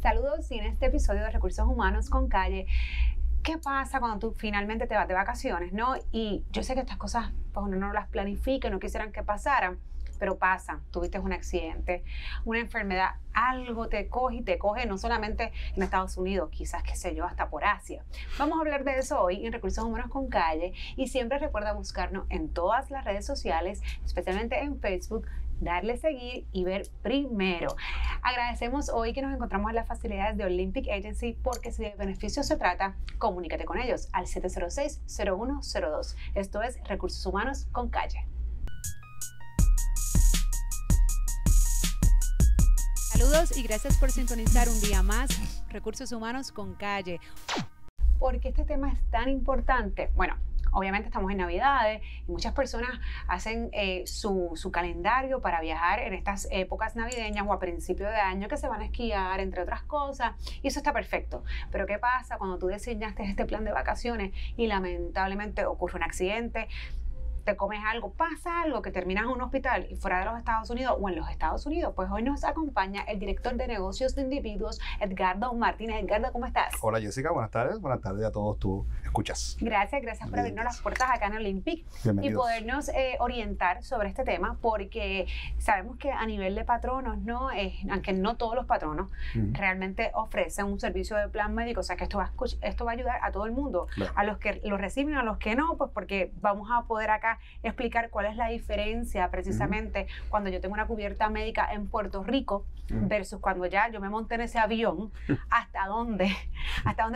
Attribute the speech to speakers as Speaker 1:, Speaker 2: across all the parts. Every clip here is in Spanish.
Speaker 1: Saludos y en este episodio de Recursos Humanos con Calle. ¿Qué pasa cuando tú finalmente te vas de vacaciones, no? Y yo sé que estas cosas pues uno no las planifica, no quisieran que pasaran, pero pasan. Tuviste un accidente, una enfermedad, algo te coge y te coge no solamente en Estados Unidos, quizás, qué sé yo, hasta por Asia. Vamos a hablar de eso hoy en Recursos Humanos con Calle y siempre recuerda buscarnos en todas las redes sociales, especialmente en Facebook, darle seguir y ver primero. Agradecemos hoy que nos encontramos en las facilidades de Olympic Agency porque si de beneficios se trata, comunícate con ellos al 706-0102. Esto es Recursos Humanos con Calle. Saludos y gracias por sintonizar un día más Recursos Humanos con Calle. ¿Por qué este tema es tan importante? Bueno, obviamente estamos en Navidades y muchas personas hacen su calendario para viajar en estas épocas navideñas o a principio de año que se van a esquiar, entre otras cosas, y eso está perfecto. Pero ¿qué pasa cuando tú diseñaste este plan de vacaciones y lamentablemente ocurre un accidente? Te comes algo, pasa algo, que terminas en un hospital y fuera de los Estados Unidos o en los Estados Unidos. Pues hoy nos acompaña el director de negocios de individuos, Edgardo Martínez. Edgardo, ¿cómo estás?
Speaker 2: Hola Jessica, buenas tardes a todos tus escuchas.
Speaker 1: Gracias por abrirnos las puertas acá en Olympic y podernos orientar sobre este tema, porque sabemos que a nivel de patronos, ¿no? Aunque no todos los patronos realmente ofrecen un servicio de plan médico, o sea que esto va a ayudar a todo el mundo, claro. A los que lo reciben, a los que no, pues porque vamos a poder acá explicar cuál es la diferencia precisamente cuando yo tengo una cubierta médica en Puerto Rico versus cuando ya yo me monté en ese avión, hasta dónde,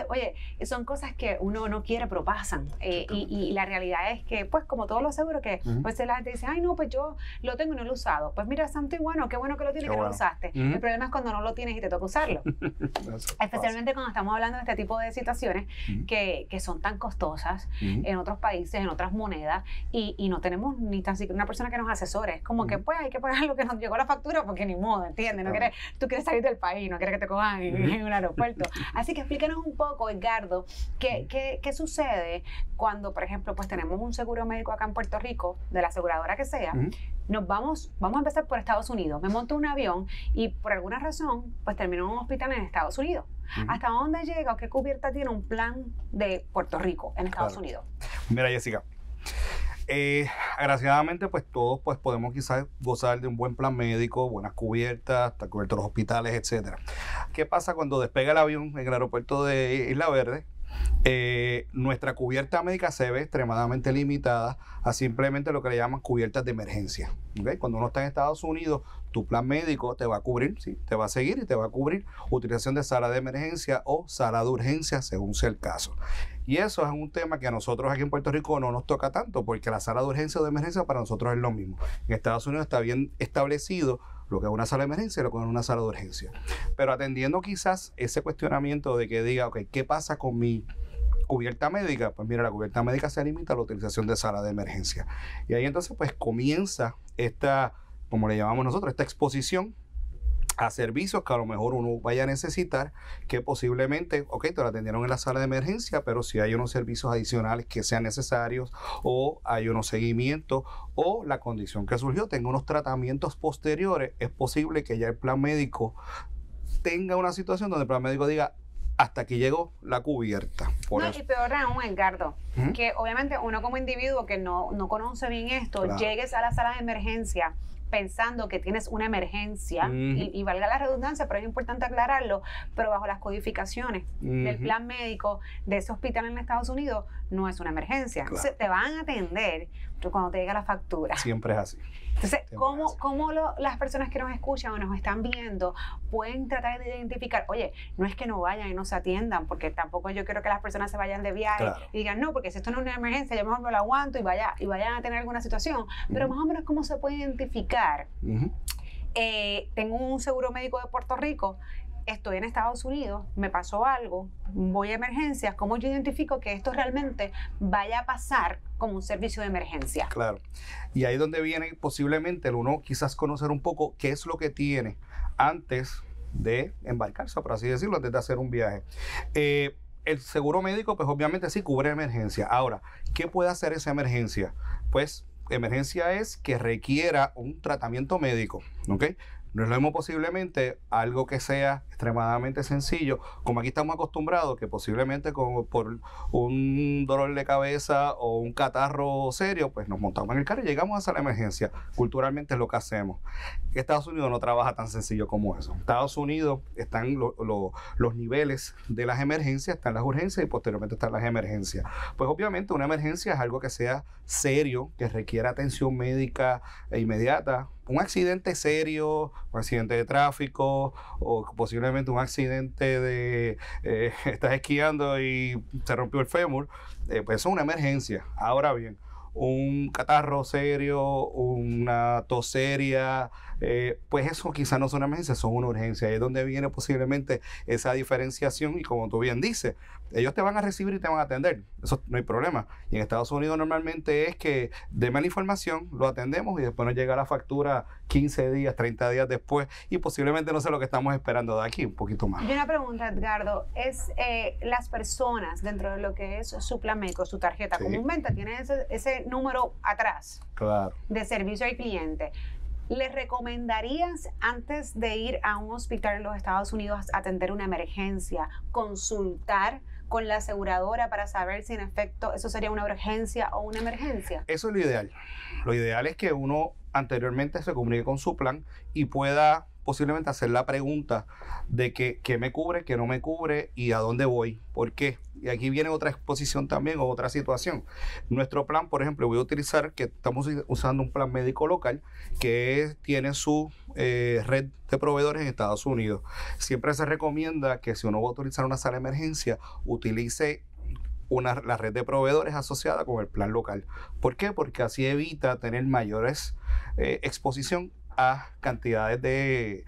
Speaker 1: oye, son cosas que uno no quiere pero pasan, y la realidad es que pues como todos los seguros que pues la gente dice, ay no, pues yo lo tengo y no lo he usado, pues mira, santo y bueno, qué bueno que lo tienes, que no lo usaste. El problema es cuando no lo tienes y te toca usarlo. Especialmente cuando estamos hablando de este tipo de situaciones que son tan costosas en otros países, en otras monedas, y no tenemos ni tan siquiera una persona que nos asesore. Es como que pues hay que pagar lo que nos llegó la factura porque ni modo, ¿entiendes? Tú quieres salir del país, no quieres que te cojan en un aeropuerto. Así que explícanos un poco, Edgardo, ¿qué sucede cuando, por ejemplo, pues tenemos un seguro médico acá en Puerto Rico, de la aseguradora que sea, vamos a empezar por Estados Unidos, me monto un avión y por alguna razón pues termino en un hospital en Estados Unidos. ¿Hasta dónde llega o qué cubierta tiene un plan de Puerto Rico en Estados Unidos?
Speaker 2: Mira, Jessica, agraciadamente pues todos pues podemos quizás gozar de un buen plan médico, buenas cubiertas, estar cubiertos los hospitales, etcétera. ¿Qué pasa cuando despega el avión en el aeropuerto de Isla Verde? Nuestra cubierta médica se ve extremadamente limitada a simplemente lo que le llaman cubiertas de emergencia, ¿okay? Cuando uno está en Estados Unidos, tu plan médico te va a cubrir, ¿sí? Te va a seguir y te va a cubrir utilización de sala de emergencia o sala de urgencia según sea el caso. Y eso es un tema que a nosotros aquí en Puerto Rico no nos toca tanto, porque la sala de urgencia o de emergencia para nosotros es lo mismo. En Estados Unidos está bien establecido lo que es una sala de emergencia y lo que es una sala de urgencia. Pero atendiendo quizás ese cuestionamiento de que diga, ok, ¿qué pasa con mi cubierta médica? Pues mira, la cubierta médica se limita a la utilización de sala de emergencia. Y ahí entonces pues comienza esta, como le llamamos nosotros, esta exposición a servicios que a lo mejor uno vaya a necesitar, que posiblemente, ok, te lo atendieron en la sala de emergencia, pero si hay unos servicios adicionales que sean necesarios, o hay unos seguimientos, o la condición que surgió tenga unos tratamientos posteriores, es posible que ya el plan médico tenga una situación donde el plan médico diga, hasta aquí llegó la cubierta.
Speaker 1: Y peor aún, Edgardo, que obviamente uno como individuo que no conoce bien esto, claro, llegues a la sala de emergencia pensando que tienes una emergencia, y valga la redundancia, pero es importante aclararlo, pero bajo las codificaciones del plan médico de ese hospital en Estados Unidos, no es una emergencia. Claro. Entonces te van a atender cuando te llega la factura.
Speaker 2: Siempre es así.
Speaker 1: Entonces, ¿cómo las personas que nos escuchan o nos están viendo pueden tratar de identificar, oye, no es que no vayan y no se atiendan, porque tampoco yo quiero que las personas se vayan de viaje, claro, y digan, no, porque si esto no es una emergencia, yo mejor me lo aguanto y vayan a tener alguna situación, pero más o menos cómo se puede identificar. Tengo un seguro médico de Puerto Rico, estoy en Estados Unidos, me pasó algo, voy a emergencias, ¿cómo yo identifico que esto realmente vaya a pasar como un servicio de emergencia? Claro,
Speaker 2: y ahí es donde viene posiblemente el uno quizás conocer un poco qué es lo que tiene antes de embarcarse, por así decirlo, antes de hacer un viaje. El seguro médico, pues obviamente sí cubre emergencia. Ahora, ¿qué puede hacer esa emergencia? Pues emergencia es que requiera un tratamiento médico, ¿ok? No es lo mismo posiblemente algo que sea extremadamente sencillo, como aquí estamos acostumbrados, que posiblemente por un dolor de cabeza o un catarro serio, pues nos montamos en el carro y llegamos a sala de emergencia. Culturalmente es lo que hacemos. Estados Unidos no trabaja tan sencillo como eso. Estados Unidos están los niveles de las emergencias, están las urgencias y posteriormente están las emergencias. Pues obviamente una emergencia es algo que sea serio, que requiera atención médica inmediata. Un accidente serio, un accidente de tráfico o posiblemente un accidente de estás esquiando y se rompió el fémur, pues eso es una emergencia. Ahora bien, un catarro serio, una tos seria, pues eso quizás no son una emergencia, son una urgencia. Ahí es donde viene posiblemente esa diferenciación y como tú bien dices, ellos te van a recibir y te van a atender, eso no hay problema. Y en Estados Unidos normalmente es que deme la información, lo atendemos y después nos llega la factura 15 días, 30 días después y posiblemente no sé lo que estamos esperando de aquí, un poquito más.
Speaker 1: Y una pregunta, Edgardo, es las personas dentro de lo que es su plan médico, su tarjeta, comúnmente tienen ese número atrás de servicio al cliente. ¿Les recomendarías antes de ir a un hospital en los Estados Unidos a atender una emergencia, consultar con la aseguradora para saber si en efecto eso sería una urgencia o una emergencia?
Speaker 2: Eso es lo ideal. Lo ideal es que uno anteriormente se comunique con su plan y pueda posiblemente hacer la pregunta de qué me cubre, qué no me cubre y a dónde voy. ¿Por qué? Y aquí viene otra exposición también o otra situación. Nuestro plan, por ejemplo, voy a utilizar que estamos usando un plan médico local que tiene su red de proveedores en Estados Unidos. Siempre se recomienda que si uno va a utilizar una sala de emergencia, utilice la red de proveedores asociada con el plan local. ¿Por qué? Porque así evita tener mayores exposición a cantidades de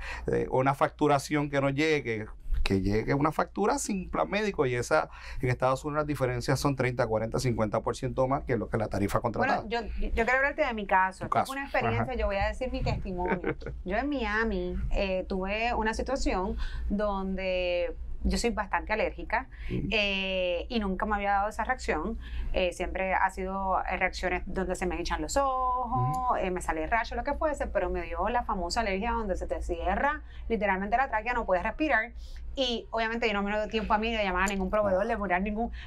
Speaker 2: una facturación que nos llegue, que llegue una factura sin plan médico y esa en Estados Unidos las diferencias son 30, 40, 50% más que lo que la tarifa contratada.
Speaker 1: Bueno, yo quiero hablarte de mi caso. Es una experiencia, yo voy a decir mi testimonio. Yo en Miami tuve una situación donde yo soy bastante alérgica y nunca me había dado esa reacción. Siempre ha sido reacciones donde se me echan los ojos, me sale rayo, lo que fuese, pero me dio la famosa alergia donde se te cierra literalmente la tráquea, no puedes respirar. Y obviamente yo no me dio tiempo a mí de llamar a ningún proveedor, de morir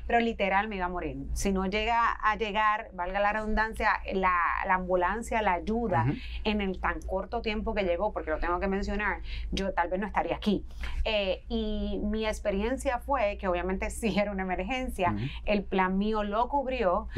Speaker 1: pero literal me iba a morir. Si no llega a llegar, valga la redundancia, la ambulancia, la ayuda en el tan corto tiempo que llegó, porque lo tengo que mencionar, yo tal vez no estaría aquí. Y mi experiencia fue que obviamente sí era una emergencia, el plan mío lo cubrió,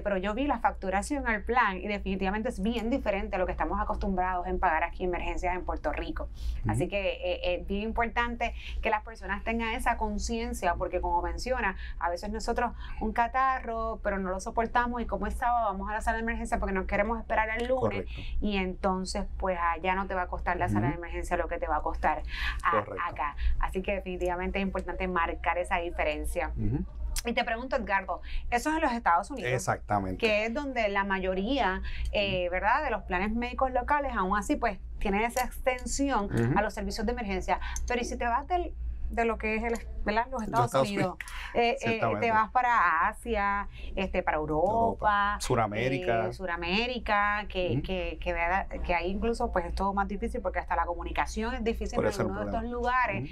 Speaker 1: pero yo vi la facturación al plan y definitivamente es bien diferente a lo que estamos acostumbrados en pagar aquí emergencias en Puerto Rico. Así que es bien importante que las personas tengan esa conciencia, porque como menciona, a veces nosotros un catarro, pero no lo soportamos y como es sábado vamos a la sala de emergencia porque no queremos esperar el lunes. Correcto. Y entonces pues allá no te va a costar la sala de emergencia lo que te va a costar acá. Así que definitivamente es importante marcar esa diferencia. Y te pregunto, Edgardo, eso es en los Estados Unidos.
Speaker 2: Exactamente.
Speaker 1: Que es donde la mayoría, ¿verdad?, de los planes médicos locales, aún así, pues, tienen esa extensión a los servicios de emergencia. Pero ¿y si te vas de lo que es ¿verdad?, los Estados Unidos? Te vas para Asia, para Europa,
Speaker 2: Suramérica,
Speaker 1: que ahí incluso pues es todo más difícil porque hasta la comunicación es difícil en algunos de estos lugares.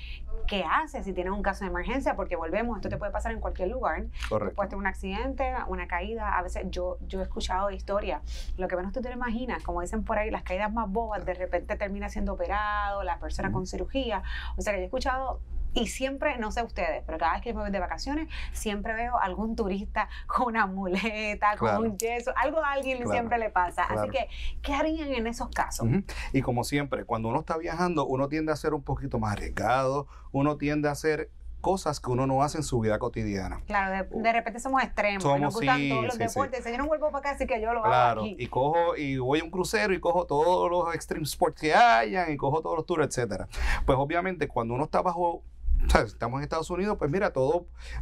Speaker 1: ¿Qué haces si tienes un caso de emergencia? Porque volvemos, esto te puede pasar en cualquier lugar. Correcto. Puedes tener un accidente, una caída. A veces yo he escuchado historias. Lo que menos tú te lo imaginas, como dicen por ahí, las caídas más bobas, de repente termina siendo operado, la persona con cirugía. O sea que yo he escuchado. Y siempre, no sé ustedes, pero cada vez que me voy de vacaciones, siempre veo algún turista con una muleta, con un yeso, algo a alguien siempre le pasa. Así que, ¿qué harían en esos casos?
Speaker 2: Y como siempre, cuando uno está viajando, uno tiende a ser un poquito más arriesgado, uno tiende a hacer cosas que uno no hace en su vida cotidiana.
Speaker 1: Claro, de repente somos extremos, nos gustan todos los deportes. Si yo no vuelvo para acá, así que yo lo hago aquí.
Speaker 2: Y voy a un crucero y cojo todos los extreme sports que hayan y cojo todos los tours, etcétera. Pues obviamente cuando uno está bajo, o sea, estamos en Estados Unidos, pues mira,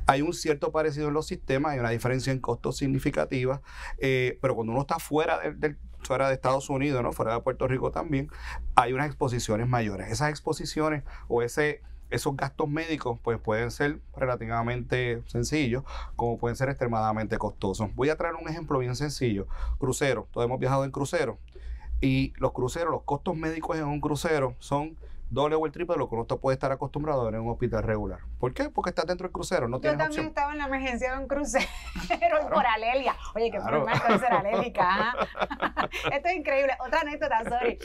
Speaker 2: hay un cierto parecido en los sistemas, hay una diferencia en costos significativa, pero cuando uno está fuera de Estados Unidos, ¿no?, fuera de Puerto Rico también, hay unas exposiciones mayores. Esas exposiciones o esos gastos médicos pues pueden ser relativamente sencillos, como pueden ser extremadamente costosos. Voy a traer un ejemplo bien sencillo. Crucero, todos hemos viajado en crucero. Y los cruceros, los costos médicos en un crucero son doble o el triple de lo que uno puede estar acostumbrado a ver en un hospital regular. ¿Por qué? Porque estás dentro del crucero, no tienes opción.
Speaker 1: Yo también estaba en la emergencia de un crucero por alergia. Oye, qué problema con ser alérgica. Esto es increíble. Otra anécdota, sorry.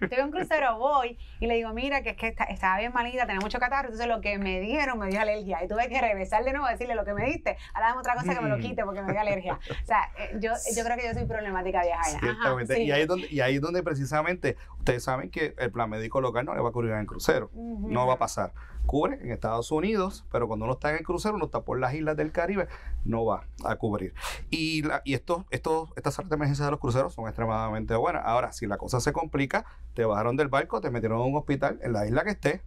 Speaker 1: Estoy en un crucero, voy y le digo, mira, que es que estaba bien malita, tenía mucho catarro, entonces lo que me dijeron me dio alergia. Y tuve que regresar de nuevo a decirle lo que me diste. Ahora dame otra cosa que me lo quite porque me dio alergia. O sea, yo creo que yo soy problemática viajera.
Speaker 2: Ciertamente.
Speaker 1: Ajá,
Speaker 2: sí. y ahí es donde precisamente ustedes saben que el plan médico local no le va a cubrir en el crucero. No va a pasar. Cubre en Estados Unidos, pero cuando uno está en el crucero, uno está por las islas del Caribe, no va a cubrir. Y estas salas de emergencia de los cruceros son extremadamente buenas. Ahora, si la cosa se complica, te bajaron del barco, te metieron en un hospital en la isla que esté.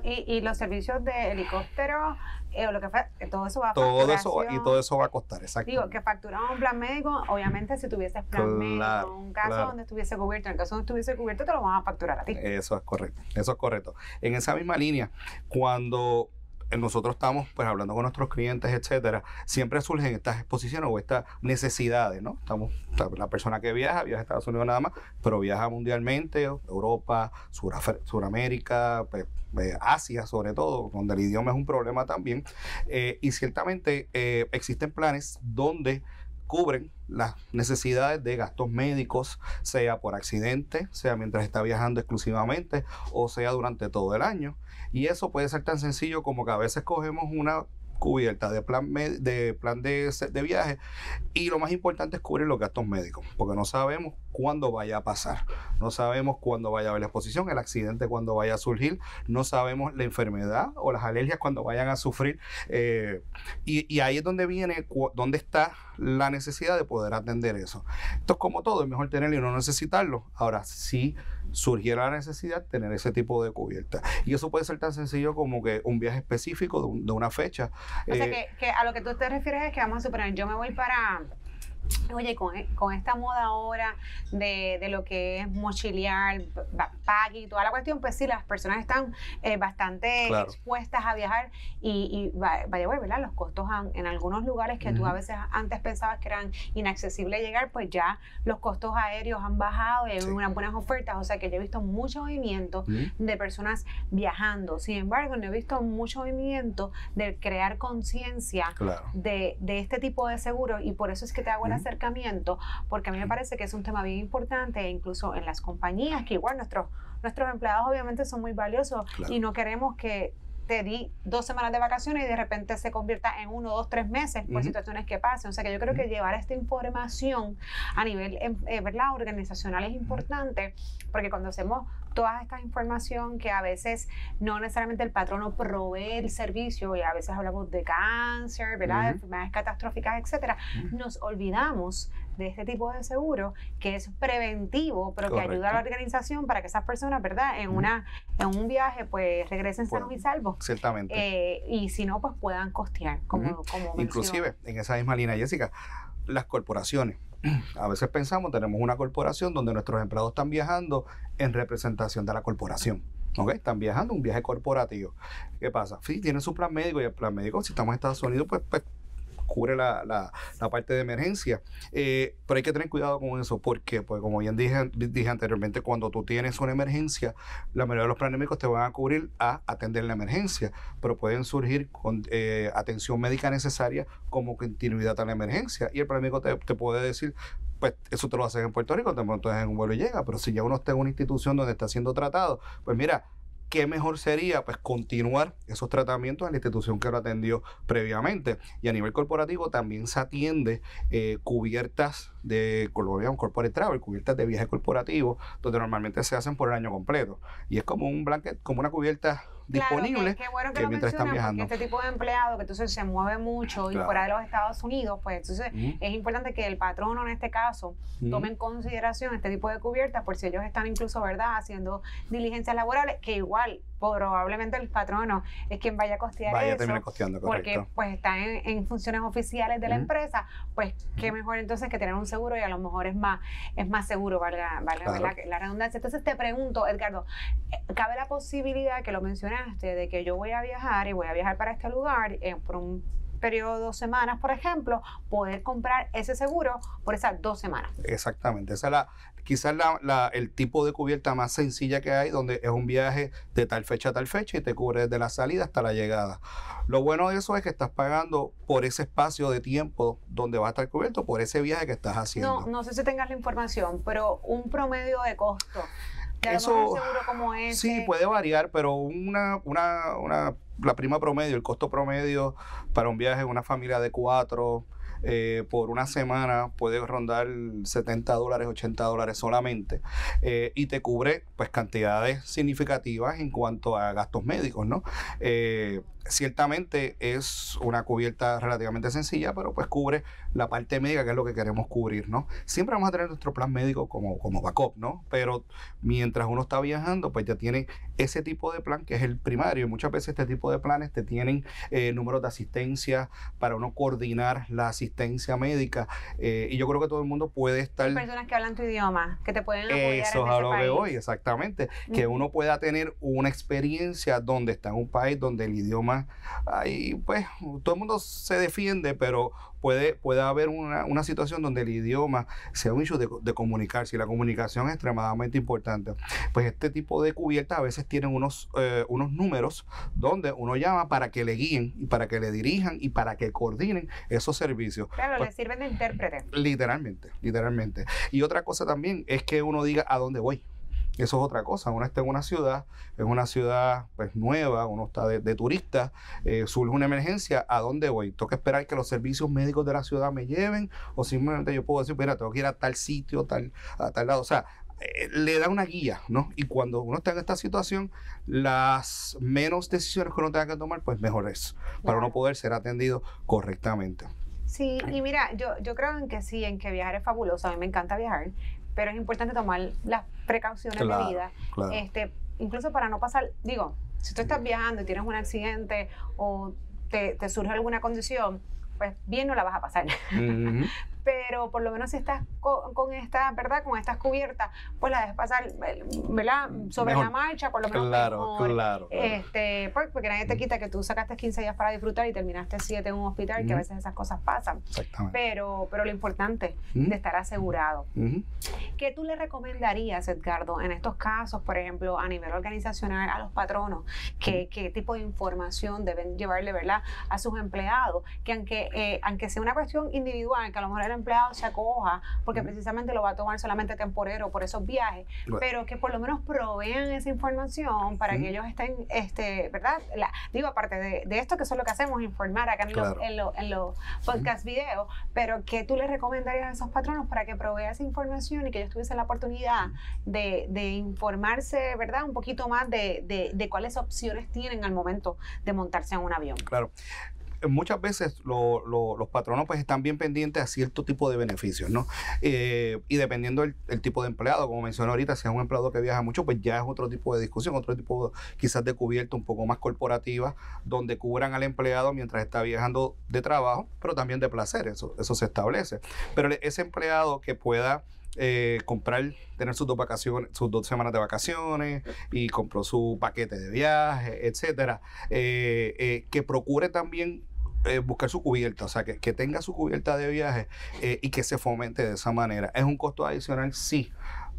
Speaker 1: Y los servicios de helicóptero, o lo que fue, todo eso va a
Speaker 2: todo eso va a costar, exacto.
Speaker 1: Digo, que facturamos un plan médico, obviamente si tuvieses plan médico, un caso donde estuviese cubierto, en el caso donde estuviese cubierto, te lo van a facturar a ti.
Speaker 2: Eso es correcto. En esa misma línea, cuando nosotros estamos pues hablando con nuestros clientes, etcétera, siempre surgen estas exposiciones o estas necesidades, ¿no? La persona que viaja a Estados Unidos nada más, pero viaja mundialmente, Europa, Suramérica, pues, Asia sobre todo, donde el idioma es un problema también, y ciertamente existen planes donde cubren las necesidades de gastos médicos, sea por accidente, sea mientras está viajando exclusivamente, o sea durante todo el año. Y eso puede ser tan sencillo como que a veces cogemos una cubierta de plan de viaje y lo más importante es cubrir los gastos médicos, porque no sabemos cuándo vaya a pasar, no sabemos cuándo vaya a haber la exposición, el accidente cuándo vaya a surgir, no sabemos la enfermedad o las alergias cuando vayan a sufrir, y ahí es donde donde está la necesidad de poder atender eso. Esto es como todo, es mejor tenerlo y no necesitarlo. Ahora, si surgiera la necesidad, tener ese tipo de cubierta. Y eso puede ser tan sencillo como que un viaje específico de una fecha.
Speaker 1: O sea, que a lo que tú te refieres es que vamos a suponer, yo me voy para... Oye, con esta moda ahora de lo que es mochilear, backpacking y toda la cuestión, pues sí, las personas están bastante expuestas a viajar y vaya, ¿verdad? Los costos en algunos lugares que tú a veces antes pensabas que eran inaccesibles llegar, pues ya los costos aéreos han bajado y hay unas buenas ofertas, o sea que yo he visto mucho movimiento de personas viajando. Sin embargo, no he visto mucho movimiento de crear conciencia de este tipo de seguros, y por eso es que te hago el acercamiento, porque a mí me parece que es un tema bien importante, e incluso en las compañías, que igual nuestros empleados obviamente son muy valiosos y no queremos que te di 2 semanas de vacaciones y de repente se convierta en 1, 2, 3 meses por situaciones que pasen. O sea que yo creo que llevar esta información a nivel ¿verdad? organizacional es importante, porque cuando hacemos toda esta información que a veces no necesariamente el patrono provee el servicio, y a veces hablamos de cáncer, ¿verdad? De enfermedades catastróficas, etcétera, nos olvidamos de este tipo de seguro que es preventivo, pero que ayuda a la organización para que esas personas, ¿verdad? En un viaje pues regresen sanos y salvos.
Speaker 2: Ciertamente.
Speaker 1: Y si no, pues puedan costear, como
Speaker 2: inclusive, en esa misma línea, Jessica, las corporaciones. A veces pensamos, tenemos una corporación donde nuestros empleados están viajando en representación de la corporación. ¿Okay? Están viajando un viaje corporativo. ¿Qué pasa? Sí, tienen su plan médico, y el plan médico, si estamos en Estados Unidos, pues cubre la parte de emergencia. Pero hay que tener cuidado con eso. ¿Por qué? Pues como bien dije anteriormente, cuando tú tienes una emergencia, la mayoría de los planes médicos te van a cubrir a atender la emergencia, pero pueden surgir con atención médica necesaria como continuidad a la emergencia. Y el plan médico te puede decir, pues eso te lo haces en Puerto Rico, te montas en un vuelo y llega, pero si ya uno está en una institución donde está siendo tratado, pues mira, ¿qué mejor sería? Pues continuar esos tratamientos en la institución que lo atendió previamente. Y a nivel corporativo también se atiende cubiertas de corporate travel, cubiertas de viaje corporativo, donde normalmente se hacen por el año completo. Y es como un blanket, como una cubierta disponible,
Speaker 1: qué bueno que lo
Speaker 2: mientras están viajando.
Speaker 1: Porque este tipo de empleado que entonces se mueve mucho y fuera de los Estados Unidos, pues entonces es importante que el patrono en este caso tome en consideración este tipo de cubiertas, por si ellos están incluso, ¿verdad?, haciendo diligencias laborales, que igual probablemente el patrono es quien vaya a costear
Speaker 2: a
Speaker 1: eso,
Speaker 2: terminar costeando,
Speaker 1: porque pues está en funciones oficiales de la empresa, pues qué mejor entonces que tener un seguro, y a lo mejor es más seguro, valga la redundancia. Entonces te pregunto, Edgardo, ¿cabe la posibilidad que lo mencionaste de que yo voy a viajar y voy a viajar para este lugar por un periodo de 2 semanas, por ejemplo, poder comprar ese seguro por esas 2 semanas.
Speaker 2: Exactamente, esa es quizás el tipo de cubierta más sencilla que hay, donde es un viaje de tal fecha a tal fecha y te cubre desde la salida hasta la llegada. Lo bueno de eso es que estás pagando por ese espacio de tiempo donde va a estar cubierto, por ese viaje que estás haciendo.
Speaker 1: No sé si tengas la información, pero un promedio de costo de
Speaker 2: eso,
Speaker 1: un seguro como ese.
Speaker 2: Sí, puede variar, pero la prima promedio, el costo promedio para un viaje, una familia de 4 por una semana puede rondar $70, $80 solamente, y te cubre pues cantidades significativas en cuanto a gastos médicos, ¿no? Ciertamente es una cubierta relativamente sencilla, pero pues cubre la parte médica, que es lo que queremos cubrir, ¿no? Siempre vamos a tener nuestro plan médico como backup, ¿no? Pero mientras uno está viajando, pues ya tiene ese tipo de plan que es el primario, y muchas veces este tipo de planes te tienen números de asistencia para uno coordinar la asistencia médica, y yo creo que todo el mundo puede estar...
Speaker 1: Hay personas que hablan tu idioma, que te pueden apoyar en ese
Speaker 2: Eso es a lo
Speaker 1: país.
Speaker 2: que voy, exactamente. Que uno pueda tener una experiencia donde está en un país donde el idioma, ahí pues todo el mundo se defiende, pero puede haber una situación donde el idioma sea un issue de comunicarse, y la comunicación es extremadamente importante. Pues este tipo de cubiertas a veces tienen unos números donde uno llama para que le guíen y para que le dirijan y para que coordinen esos servicios.
Speaker 1: Claro,
Speaker 2: pues,
Speaker 1: le sirven de intérprete.
Speaker 2: Literalmente. Y otra cosa también es que uno diga a dónde voy. Eso es otra cosa. Uno está en una ciudad pues nueva, uno está de turista, surge una emergencia, ¿a dónde voy? ¿Tengo que esperar que los servicios médicos de la ciudad me lleven? O simplemente yo puedo decir, mira, tengo que ir a tal sitio, a tal lado. O sea, le da una guía, ¿no? Y cuando uno está en esta situación, las menos decisiones que uno tenga que tomar, pues mejor es, para uno poder ser atendido correctamente.
Speaker 1: Sí, y mira, yo creo en que sí, en que viajar es fabuloso. A mí me encanta viajar, pero es importante tomar las precauciones debidas.
Speaker 2: Claro.
Speaker 1: Incluso para no pasar, digo, si tú estás viajando y tienes un accidente o te surge alguna condición, pues bien no la vas a pasar. Pero por lo menos si estás con esta, ¿verdad? Con estas cubiertas, pues la dejas pasar, ¿verdad? Sobre mejor. La marcha, por lo menos
Speaker 2: Claro.
Speaker 1: Porque nadie te quita que tú sacaste 15 días para disfrutar y terminaste 7 en un hospital, que a veces esas cosas pasan.
Speaker 2: Exactamente.
Speaker 1: Pero lo importante de estar asegurado. ¿Qué tú le recomendarías, Edgardo, en estos casos, por ejemplo, a nivel organizacional, a los patronos? ¿Qué tipo de información deben llevarle, ¿verdad?, a sus empleados? Que aunque sea una cuestión individual, que a lo mejor el empleado se acoja, porque precisamente lo va a tomar solamente temporero por esos viajes, pero que por lo menos provean esa información para que ellos estén, ¿verdad? Aparte de esto, que eso es lo que hacemos, informar acá en los podcast videos, pero que tú les recomendarías a esos patronos para que provea esa información y que ellos tuviesen la oportunidad de informarse, ¿verdad?, un poquito más de cuáles opciones tienen al momento de montarse en un avión.
Speaker 2: Claro. Muchas veces los patronos pues están bien pendientes a cierto tipo de beneficios, ¿no? Y dependiendo el tipo de empleado, como mencioné ahorita, si es un empleado que viaja mucho, pues ya es otro tipo de discusión, otro tipo quizás de cubierta un poco más corporativa, donde cubran al empleado mientras está viajando de trabajo, pero también de placer, eso se establece. Pero ese empleado que pueda tener sus 2 semanas de vacaciones y compró su paquete de viaje, etcétera, que procure también buscar su cubierta, o sea, que tenga su cubierta de viaje, y que se fomente de esa manera. ¿Es un costo adicional? Sí,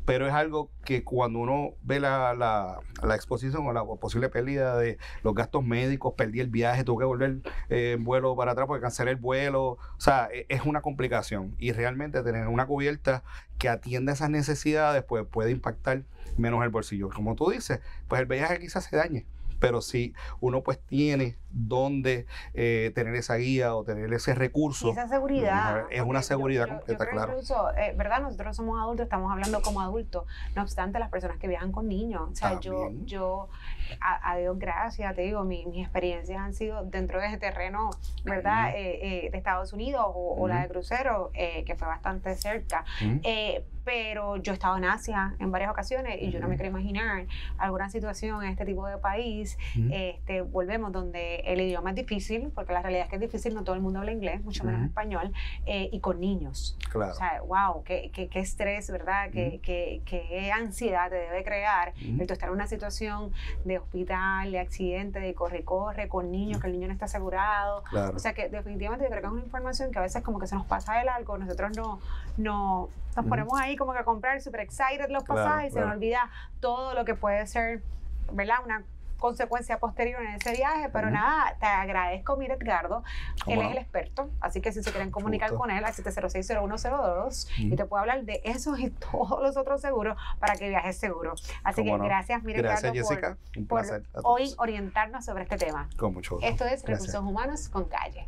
Speaker 2: pero es algo que cuando uno ve la exposición o la posible pérdida de los gastos médicos, perdí el viaje, tuve que volver en vuelo para atrás porque cancelé el vuelo, o sea, es una complicación, y realmente tener una cubierta que atienda esas necesidades pues puede impactar menos el bolsillo. Como tú dices, pues el viaje quizás se dañe, pero si uno pues tiene dónde tener esa guía o tener ese recurso.
Speaker 1: Y esa seguridad.
Speaker 2: Es una seguridad completa, claro.
Speaker 1: Incluso, ¿verdad? Nosotros somos adultos, estamos hablando como adultos. No obstante, las personas que viajan con niños. O sea, yo a Dios gracias, te digo, mis experiencias han sido dentro de ese terreno, ¿verdad? De Estados Unidos o la de crucero, que fue bastante cerca. pero yo he estado en Asia en varias ocasiones y yo no me quiero imaginar alguna situación en este tipo de país. Volvemos donde el idioma es difícil, porque la realidad es que es difícil, no todo el mundo habla inglés, mucho menos español, y con niños.
Speaker 2: Claro.
Speaker 1: O sea, wow, qué estrés, ¿verdad? Qué ansiedad te debe crear el tú estar en una situación de hospital, de accidente, de corre-corre, con niños, que el niño no está asegurado.
Speaker 2: Claro.
Speaker 1: O sea, que definitivamente yo creo que es una información que a veces como que se nos pasa de largo, nosotros nos ponemos ahí como que a comprar super excited los pasajes y se nos olvida todo lo que puede ser, ¿verdad? Una consecuencia posterior en ese viaje, pero nada, te agradezco, mira, Edgardo, él es el experto, así que si se quieren comunicar con él al 706-0102 y te puedo hablar de esos y todos los otros seguros para que viajes seguro. Así que gracias, mira,
Speaker 2: gracias,
Speaker 1: Edgardo,
Speaker 2: Jessica, un placer
Speaker 1: por hoy orientarnos sobre este tema.
Speaker 2: Con mucho gusto.
Speaker 1: Esto es Recursos Humanos con Calle.